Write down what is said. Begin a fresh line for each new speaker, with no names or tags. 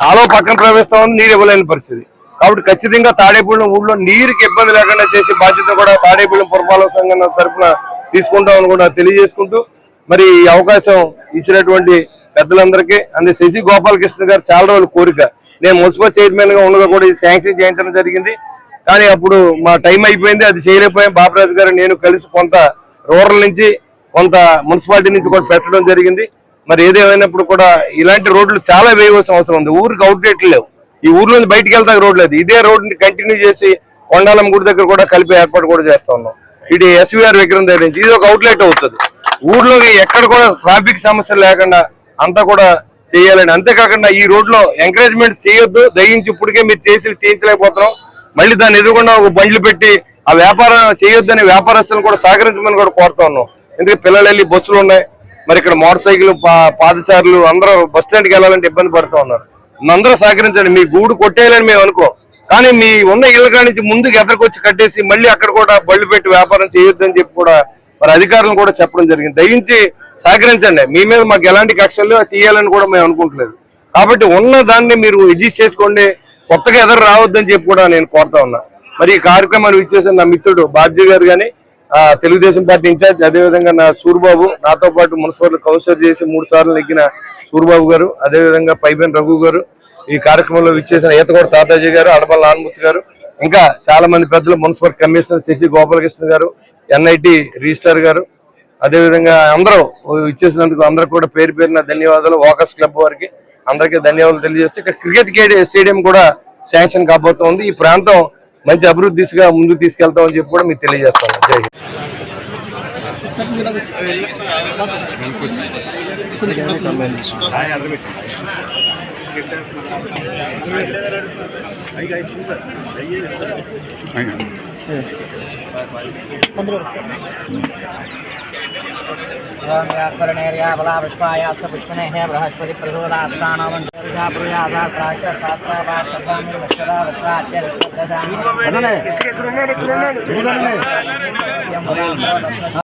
కాలువ పక్కన ప్రవేశిస్తా ఉంది, నీరు ఇవ్వలేని పరిస్థితి. కాబట్టి ఖచ్చితంగా తాడేపల్లి ఊళ్ళో నీరుకి ఇబ్బంది లేకుండా చేసే బాధ్యత కూడా తాడేపల్లి పురపాలక సంఘం తరఫున తీసుకుంటామని కూడా తెలియజేసుకుంటూ, మరి ఈ అవకాశం ఇచ్చినటువంటి పెద్దలందరికీ అంటే శశి గోపాలకృష్ణ గారు చాలా రోజుల కోరిక, నేను మున్సిపల్ చైర్మన్ గా ఉండగా కూడా శాంక్షన్ చేయించడం జరిగింది. కానీ అప్పుడు మా టైం అయిపోయింది, అది చేయలేకపోయాం. బాబరాజు గారు నేను కలిసి కొంత రూరల్ నుంచి కొంత మున్సిపాలిటీ నుంచి కూడా పెట్టడం జరిగింది. మరి ఏదేమైనప్పుడు కూడా ఇలాంటి రోడ్లు చాలా వేయవలసిన అవసరం ఉంది. ఊరికి అవుట్లెట్లు లేవు, ఈ ఊర్లో బయటికి వెళ్తా రోడ్ లేదు. ఇదే రోడ్ని కంటిన్యూ చేసి కొండాలం గుడి దగ్గర కూడా కలిపి ఏర్పాటు కూడా చేస్తా ఉన్నాం. ఇది ఎస్వీఆర్ విగ్రహం దగ్గర నుంచి ఇది ఒక అవుట్లెట్ అవుతుంది. ఊర్లోకి ఎక్కడ కూడా ట్రాఫిక్ సమస్యలు లేకుండా అంతా కూడా చేయాలని. అంతేకాకుండా ఈ రోడ్లో ఎంకరేజ్మెంట్ చేయొద్దు, దయించి ఇప్పటికే మీరు చేసి తీయించలేకపోతున్నాం. మళ్ళీ దాన్ని ఎదురుకుండా ఒక బండ్లు పెట్టి ఆ వ్యాపారం చేయొద్దని వ్యాపారస్తులను కూడా సహకరించమని కూడా కోరుతా ఉన్నాం. ఎందుకంటే పిల్లలు వెళ్ళి బస్సులు ఉన్నాయి, మరి ఇక్కడ మోటార్ సైకిల్ పాదచారులు అందరూ బస్ స్టాండ్కి వెళ్ళాలంటే ఇబ్బంది పడుతూ ఉన్నారు. అందరూ సహకరించండి. మీ గూడు కొట్టేయాలని మేము అనుకో, కానీ మీ ఉన్న ఇళ్ళ కాడి నుంచి ముందుకు ఎదరికొచ్చి కట్టేసి మళ్ళీ అక్కడ కూడా బళ్ళు పెట్టి వ్యాపారం చేయొద్దని చెప్పి కూడా మరి అధికారులను కూడా చెప్పడం జరిగింది. దయించి సహకరించండి. మీ మీద మాకు ఎలాంటి కక్షలు తీయాలని కూడా మేము అనుకుంటలేదు. కాబట్టి ఉన్న దాన్ని మీరు అడ్జస్ట్ చేసుకోండి, కొత్తగా ఎదురు రావద్దని చెప్పి కూడా నేను కోరుతా ఉన్నా. మరి ఈ కార్యక్రమాన్ని ఇచ్చేసిన నా మిత్రుడు బాబ్జీ గారు కానీ, తెలుగుదేశం పార్టీ ఇన్ఛార్జ్, అదేవిధంగా నా సూర్బాబు, నాతో పాటు మున్సిపల్ కౌన్సిలర్ చేసి 3 సార్లు నెగ్గిన సూర్బాబు గారు, అదేవిధంగా పైబెన్ రఘు గారు, ఈ కార్యక్రమంలో విచ్చేసిన ఈతకోట తాతాజీ గారు, అడపల్లి నానమూర్తి గారు, ఇంకా చాలా మంది పెద్దలు, మున్సిపల్ కమిషనర్ శశి గోపాలకృష్ణ గారు, ఎన్ఐటి రిజిస్ట్రార్ గారు, అదేవిధంగా అందరూ ఇచ్చేసినందుకు అందరూ కూడా పేరు పేరున ధన్యవాదాలు. వాకర్స్ క్లబ్ వారికి అందరికీ ధన్యవాదాలు తెలియజేస్తూ, ఇక్కడ క్రికెట్ స్టేడియం కూడా శాంక్షన్ కాబోతోంది. ఈ ప్రాంతం మంచి అభివృద్ధి దిశగా ముందుకు తీసుకెళ్తామని చెప్పి కూడా మీకు తెలియజేస్తాను. జై
पुष्पने बृहस्पति प्रसूदास्तान